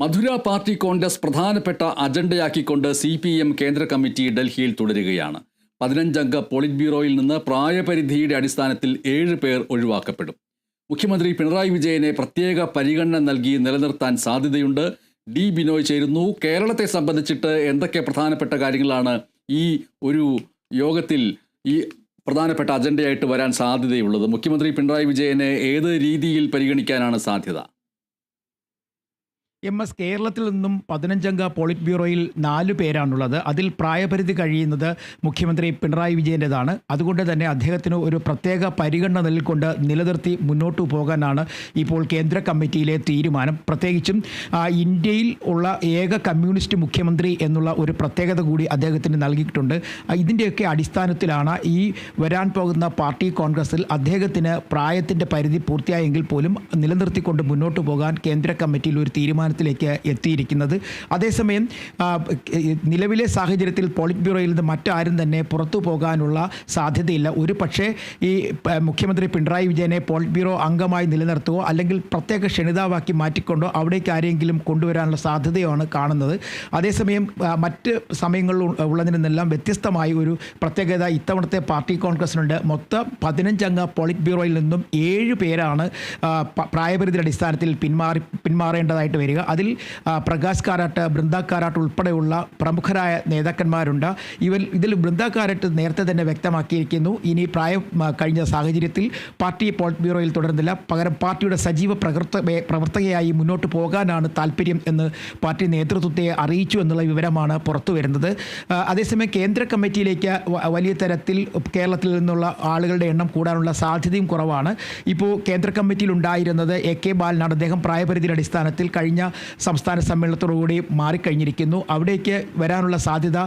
മധുര party Congress പ്രധാനപ്പെട്ട അജണ്ടയാക്കിക്കൊണ്ട് CPM കേന്ദ്ര committee ഡൽഹിയിൽ തുടരുകയാണ്. 15-അംഗ പോളിറ്റ് ബ്യൂറോയിൽ നിന്ന് പ്രായപരിധിയുടെ അടിസ്ഥാനത്തിൽ 7 പേർ ഒഴിവാക്കപ്പെടും. മുഖ്യമന്ത്രി പിണറായി വിജയനെ പ്രത്യേക പരിഗണന നൽകി നിലനിർത്താൻ സാധ്യതയുണ്ട്. D. ബിനോയ് ചേരുന്നു. കേരളത്തെ സംബന്ധിച്ചിട്ട് എന്തൊക്കെ പ്രധാനപ്പെട്ട കാര്യങ്ങളാണ് ഈ ഒരു യോഗത്തിൽ ഈ പ്രധാനപ്പെട്ട അജണ്ടയായിട്ട് വരാൻ സാധ്യതയുള്ളത്? മുഖ്യമന്ത്രി പിണറായി വിജയനെ ഏത് രീതിയിൽ പരിഗണിക്കാനാണ് സാധ്യത? കേരളത്തിൽ നിന്നും 15-അംഗ പോളിറ്റ് ബ്യൂറോയിൽ 4 പേരാണുള്ളത്. അതിൽ പ്രായപരിധി കഴിയുന്നത് മുഖ്യമന്ത്രി പിണറായി വിജയൻ്റെതാണ്. അതുകൊണ്ട് തന്നെ അദ്ദേഹത്തിന് ഒരു പ്രത്യേക പരിഗണന നൽകിക്കൊണ്ട് നിലനിർത്തി മുന്നോട്ട് പോകാനാണ് ഇപ്പോൾ കേന്ദ്ര കമ്മിറ്റിയിലെ തീരുമാനം. പ്രത്യേകിച്ചും ഇന്ത്യയിൽ ഉള്ള ഏക കമ്മ്യൂണിസ്റ്റ് മുഖ്യമന്ത്രി എന്നുള്ള ഒരു പ്രത്യേകത കൂടി അദ്ദേഹത്തിന് നൽകിയിട്ടുണ്ട്. ഇതിൻ്റെയൊക്കെ അടിസ്ഥാനത്തിലാണ് ഈ വരാൻ പോകുന്ന പാർട്ടി കോൺഗ്രസിൽ അദ്ദേഹത്തിന് പ്രായത്തിൻ്റെ പരിധി പൂർത്തിയായെങ്കിൽ പോലും നിലനിർത്തിക്കൊണ്ട് മുന്നോട്ട് പോകാൻ കേന്ദ്ര കമ്മിറ്റിയിൽ ഒരു തീരുമാനം എത്തിയിരിക്കുന്നത്. അതേസമയം നിലവിലെ സാഹചര്യത്തിൽ പോളിറ്റ് ബ്യൂറോയിൽ നിന്ന് മറ്റാരും തന്നെ പുറത്തു പോകാനുള്ള സാധ്യതയില്ല. ഒരു പക്ഷേ ഈ മുഖ്യമന്ത്രി പിണറായി വിജയനെ പോളിറ്റ് ബ്യൂറോ അംഗമായി നിലനിർത്തുകയോ അല്ലെങ്കിൽ പ്രത്യേക ക്ഷണിതാവാക്കി മാറ്റിക്കൊണ്ടോ അവിടേക്ക് ആരെങ്കിലും കൊണ്ടുവരാനുള്ള സാധ്യതയാണ് കാണുന്നത്. അതേസമയം മറ്റ് സമയങ്ങളിൽ ഉള്ളതിനെല്ലാം വ്യത്യസ്തമായ ഒരു പ്രത്യേകത ഇത്തവണത്തെ പാർട്ടി കോൺഗ്രസിനുണ്ട്. മൊത്തം 15-അംഗ പോളിറ്റ് ബ്യൂറോയിൽ നിന്നും 7 പേരാണ് പ്രായപരിധിയുടെ അടിസ്ഥാനത്തിൽ പിന്മാറേണ്ടതായിട്ട് വരിക. അതിൽ പ്രകാശ് കാരാട്ട്, ബൃന്ദ കാരാട്ട് ഉൾപ്പെടെയുള്ള പ്രമുഖരായ നേതാക്കന്മാരുണ്ട്. ഇതിൽ ബൃന്ദ കാരാട്ട് നേരത്തെ തന്നെ വ്യക്തമാക്കിയിരിക്കുന്നു, ഇനി പ്രായം കഴിഞ്ഞ സാഹചര്യത്തിൽ പാർട്ടി പോളിറ്റ് ബ്യൂറോയിൽ തുടരുന്നില്ല, പകരം പാർട്ടിയുടെ സജീവ പ്രവർത്തകയായി മുന്നോട്ട് പോകാനാണ് താല്പര്യം എന്ന് പാർട്ടി നേതൃത്വത്തെ അറിയിച്ചു എന്നുള്ള വിവരമാണ് പുറത്തു വരുന്നത്. അതേസമയം കേന്ദ്ര കമ്മിറ്റിയിലേക്ക് വലിയ തരത്തിൽ കേരളത്തിൽ നിന്നുള്ള ആളുകളുടെ എണ്ണം കൂടാനുള്ള സാധ്യതയും കുറവാണ്. ഇപ്പോൾ കേന്ദ്ര കമ്മിറ്റിയിൽ ഉണ്ടായിരുന്നത് AK ബാലനാണ്. അദ്ദേഹം പ്രായപരിധിയുടെ അടിസ്ഥാനത്തിൽ കഴിഞ്ഞ സംസ്ഥാന സമ്മേളനത്തോടുകൂടി മാറിക്കഴിഞ്ഞിരിക്കുന്നു. അവിടേക്ക് വരാനുള്ള സാധ്യത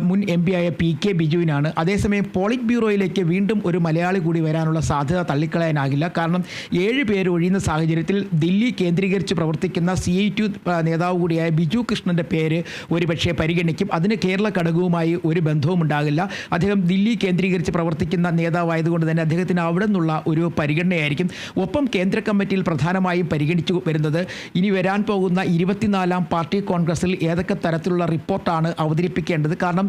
മുൻ MP ആയ PK ബിജുവിനാണ്. അതേസമയം പോളിറ്റ് ബ്യൂറോയിലേക്ക് വീണ്ടും ഒരു മലയാളി കൂടി വരാനുള്ള സാധ്യത തള്ളിക്കളയാനാകില്ല. കാരണം 7 പേര് ഒഴിയുന്ന സാഹചര്യത്തിൽ ദില്ലി കേന്ദ്രീകരിച്ച് പ്രവർത്തിക്കുന്ന CIT നേതാവ് കൂടിയായ ബിജു കൃഷ്ണൻ്റെ പേര് ഒരുപക്ഷെ പരിഗണിക്കും. അതിന് കേരള ഘടകവുമായി ഒരു ബന്ധവും ഉണ്ടാകില്ല. അദ്ദേഹം ദില്ലി കേന്ദ്രീകരിച്ച് പ്രവർത്തിക്കുന്ന നേതാവായതുകൊണ്ട് തന്നെ അദ്ദേഹത്തിന് അവിടെ നിന്നുള്ള ഒരു പരിഗണനയായിരിക്കും. ഒപ്പം കേന്ദ്ര കമ്മിറ്റിയിൽ പ്രധാനമായും പരിഗണിച്ചു വരുന്നത് ഇനി വരാൻ പോകുന്ന 24-ാം പാർട്ടി കോൺഗ്രസിൽ ഏതൊക്കെ തരത്തിലുള്ള റിപ്പോർട്ടാണ് അവതരിപ്പിക്കേണ്ടത്. കാരണം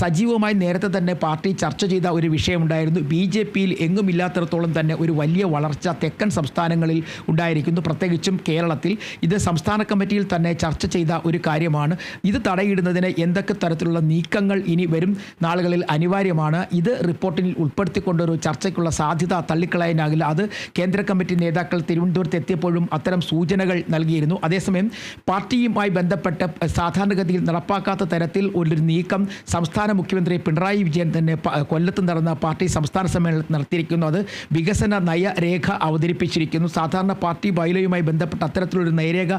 സജീവമായി നേരത്തെ തന്നെ പാർട്ടി ചർച്ച ചെയ്ത ഒരു വിഷയമുണ്ടായിരുന്നു. BJPയിൽ എങ്ങുമില്ലാത്തിടത്തോളം തന്നെ ഒരു വലിയ വളർച്ച തെക്കൻ സംസ്ഥാനങ്ങളിൽ ഉണ്ടായിരിക്കുന്നു, പ്രത്യേകിച്ചും കേരളത്തിൽ. ഇത് സംസ്ഥാന കമ്മിറ്റിയിൽ തന്നെ ചർച്ച ചെയ്ത ഒരു കാര്യമാണ്. ഇത് തടയിടുന്നതിന് എന്തൊക്കെ തരത്തിലുള്ള നീക്കങ്ങൾ ഇനി വരും നാളുകളിൽ അനിവാര്യമാണ്. ഇത് റിപ്പോർട്ടിൽ ഉൾപ്പെടുത്തിക്കൊണ്ടൊരു ചർച്ചയ്ക്കുള്ള സാധ്യത തള്ളിക്കളയാനാകില്ല. അത് കേന്ദ്ര കമ്മിറ്റി നേതാക്കൾ തിരുവനന്തപുരത്ത് എത്തിയപ്പോഴും അത്തരം സൂചനകൾ നൽകിയിരുന്നു. അതേസമയം പാർട്ടിയുമായി ബന്ധപ്പെട്ട് സാധാരണഗതിയിൽ നടപ്പാക്കാത്ത തരത്തിൽ ഒരു നീക്കം സംസ്ഥാന മുഖ്യമന്ത്രി പിണറായി വിജയൻ തന്നെ കൊല്ലത്ത് നടന്ന പാർട്ടി സംസ്ഥാന സമ്മേളനത്തിൽ നടത്തിയിരിക്കുന്നു. അത് വികസന നയരേഖ അവതരിപ്പിച്ചിരിക്കുന്നു. സാധാരണ പാർട്ടി ബൈലോയുമായി ബന്ധപ്പെട്ട് അത്തരത്തിലൊരു നയരേഖ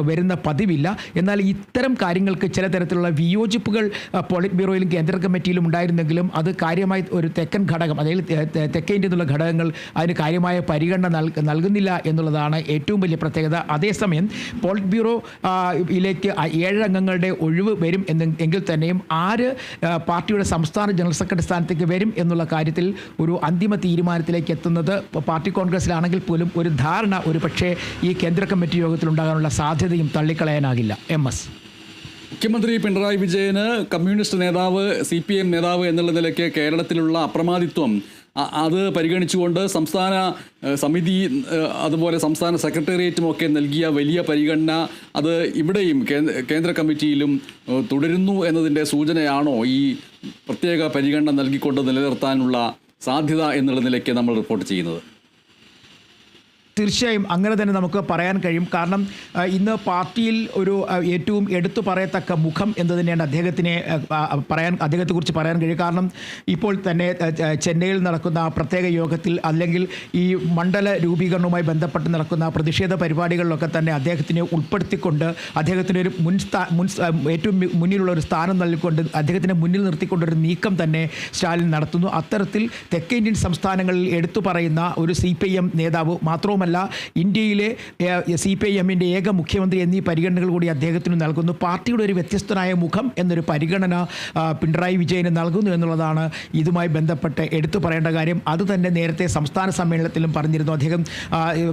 വരുന്ന പതിവില്ല. എന്നാൽ ഇത്തരം കാര്യങ്ങൾക്ക് ചില തരത്തിലുള്ള വിയോജിപ്പുകൾ പോളിറ്റ് ബ്യൂറോയിലും കേന്ദ്ര കമ്മിറ്റിയിലും ഉണ്ടായിരുന്നെങ്കിലും അത് കാര്യമായി ഒരു തെക്കൻ ഘടകം, അതായത് തെക്കേ ഇന്ത്യയിൽ നിന്നുള്ള ഘടകങ്ങൾ അതിന് കാര്യമായ പരിഗണന നൽകുന്നില്ല എന്നുള്ളതാണ് ഏറ്റവും വലിയ പ്രത്യേകത. അതേസമയം പോളിറ്റ് ബ്യൂറോയിലേക്ക് 7 അംഗങ്ങളുടെ ഒഴിവ് വരും എങ്കിൽ തന്നെയും ആര് പാർട്ടിയുടെ സംസ്ഥാന ജനറൽ സെക്രട്ടറി സ്ഥാനത്തേക്ക് വരും എന്നുള്ള കാര്യത്തിൽ ഒരു അന്തിമ തീരുമാനത്തിലേക്ക് എത്തുന്നത് പാർട്ടി കോൺഗ്രസിലാണെങ്കിൽ പോലും ഒരു ധാരണ ഒരു പക്ഷേ ഈ കേന്ദ്ര കമ്മിറ്റി യോഗത്തിൽ ഉണ്ടാകാനുള്ള സാധ്യതയും തള്ളിക്കളയാനാകില്ല. MS മുഖ്യമന്ത്രി പിണറായി വിജയന് കമ്മ്യൂണിസ്റ്റ് നേതാവ്, CPM നേതാവ് എന്നുള്ള നിലയ്ക്ക് കേരളത്തിലുള്ള അപ്രമാദിത്വം അത് പരിഗണിച്ചുകൊണ്ട് സംസ്ഥാന സമിതി അതുപോലെ സംസ്ഥാന സെക്രട്ടേറിയറ്റുമൊക്കെ നൽകിയ വലിയ പരിഗണന അത് ഇവിടെയും കേന്ദ്ര കമ്മിറ്റിയിലും തുടരുന്നു എന്നതിൻ്റെ സൂചനയാണോ ഈ പ്രത്യേക പരിഗണന നൽകിക്കൊണ്ട് നിലനിർത്താനുള്ള സാധ്യത എന്നുള്ള നിലയ്ക്ക് നമ്മൾ റിപ്പോർട്ട് ചെയ്യുന്നത്? തീർച്ചയായും അങ്ങനെ തന്നെ നമുക്ക് പറയാൻ കഴിയും. കാരണം ഇന്ന് പാർട്ടിയിൽ ഒരു ഏറ്റവും എടുത്തു പറയത്തക്ക മുഖം എന്ന് തന്നെയാണ് അദ്ദേഹത്തെക്കുറിച്ച് പറയാൻ കഴിയും. കാരണം ഇപ്പോൾ തന്നെ ചെന്നൈയിൽ നടക്കുന്ന പ്രത്യേക യോഗത്തിൽ അല്ലെങ്കിൽ ഈ മണ്ഡല രൂപീകരണവുമായി ബന്ധപ്പെട്ട് നടക്കുന്ന പ്രതിഷേധ പരിപാടികളിലൊക്കെ തന്നെ അദ്ദേഹത്തിനെ ഉൾപ്പെടുത്തിക്കൊണ്ട് അദ്ദേഹത്തിനൊരു ഏറ്റവും മുന്നിലുള്ള ഒരു സ്ഥാനം നൽകിക്കൊണ്ട് അദ്ദേഹത്തിനെ മുന്നിൽ നിർത്തിക്കൊണ്ടൊരു നീക്കം തന്നെ സ്റ്റാലിൻ നടത്തുന്നു. അത്തരത്തിൽ തെക്കേ ഇന്ത്യൻ സംസ്ഥാനങ്ങളിൽ എടുത്തു പറയുന്ന ഒരു CPM നേതാവ് മാത്രവുമല്ല മാത്രമല്ല ഇന്ത്യയിലെ CPIMന്റെ ഏക മുഖ്യമന്ത്രി എന്നീ പരിഗണനകൾ കൂടി അദ്ദേഹത്തിന് നൽകുന്നു. പാർട്ടിയുടെ ഒരു വ്യത്യസ്തനായ മുഖം എന്നൊരു പരിഗണന പിണറായി വിജയന് നൽകുന്നു എന്നുള്ളതാണ് ഇതുമായി ബന്ധപ്പെട്ട് എടുത്തു പറയേണ്ട കാര്യം. അതുതന്നെ നേരത്തെ സംസ്ഥാന സമ്മേളനത്തിലും പറഞ്ഞിരുന്നു. അദ്ദേഹം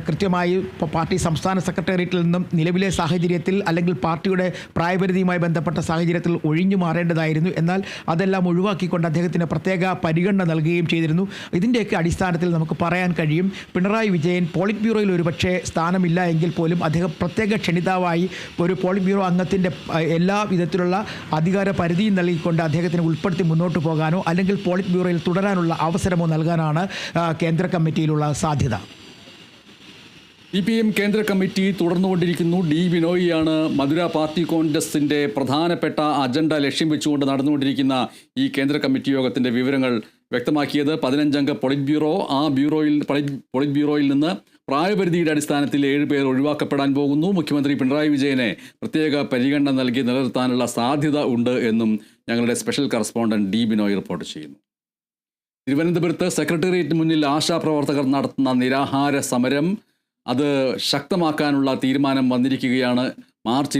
കൃത്യമായി പാർട്ടി സംസ്ഥാന സെക്രട്ടേറിയറ്റിൽ നിന്നും നിലവിലെ സാഹചര്യത്തിൽ അല്ലെങ്കിൽ പാർട്ടിയുടെ പ്രായപരിധിയുമായി ബന്ധപ്പെട്ട സാഹചര്യത്തിൽ ഒഴിഞ്ഞു മാറേണ്ടതായിരുന്നു. എന്നാൽ അതെല്ലാം ഒഴിവാക്കിക്കൊണ്ട് അദ്ദേഹത്തിന് പ്രത്യേക പരിഗണന നൽകുകയും ചെയ്തിരുന്നു. ഇതിൻ്റെയൊക്കെ അടിസ്ഥാനത്തിൽ നമുക്ക് പറയാൻ കഴിയും പിണറായി വിജയൻ പോളിറ്റ് ബ്യൂറോയിൽ ഒരുപക്ഷെ സ്ഥാനമില്ല എങ്കിൽ പോലും അദ്ദേഹം പ്രത്യേക ക്ഷണിതാവായി ഒരു പോളിറ്റ് ബ്യൂറോ അംഗത്തിൻ്റെ എല്ലാ വിധത്തിലുള്ള അധികാര പരിധിയും നൽകിക്കൊണ്ട് അദ്ദേഹത്തിന് ഉൾപ്പെടുത്തി മുന്നോട്ട് പോകാനോ അല്ലെങ്കിൽ പോളിറ്റ് ബ്യൂറോയിൽ തുടരാനുള്ള അവസരമോ നൽകാനാണ് കേന്ദ്ര കമ്മിറ്റിയിലുള്ള സാധ്യത. CPM കേന്ദ്ര കമ്മിറ്റി തുടർന്നുകൊണ്ടിരിക്കുന്നു. ഡി ബിനോയിയാണ് മധുര പാർട്ടി കോൺഗ്രസിൻ്റെ പ്രധാനപ്പെട്ട അജണ്ട ലക്ഷ്യം വെച്ചുകൊണ്ട് നടന്നുകൊണ്ടിരിക്കുന്ന ഈ കേന്ദ്ര കമ്മിറ്റി യോഗത്തിൻ്റെ വിവരങ്ങൾ വ്യക്തമാക്കിയത്. 15-അംഗ പോളിറ്റ് ബ്യൂറോയിൽ നിന്ന് പ്രായപരിധിയുടെ അടിസ്ഥാനത്തിൽ 7 പേർ ഒഴിവാക്കപ്പെടാൻ പോകുന്നു. മുഖ്യമന്ത്രി പിണറായി വിജയനെ പ്രത്യേക പരിഗണന നൽകി നിലനിർത്താനുള്ള സാധ്യത ഉണ്ട് എന്നും ഞങ്ങളുടെ special correspondent D Binoy report ചെയ്യുന്നു. തിരുവനന്തപുരത്ത് സെക്രട്ടേറിയറ്റിന് മുന്നിൽ ആശാപ്രവർത്തകർ നടത്തുന്ന നിരാഹാര സമരം അത് ശക്തമാക്കാനുള്ള തീരുമാനം വന്നിരിക്കുകയാണ്. മാർച്ച്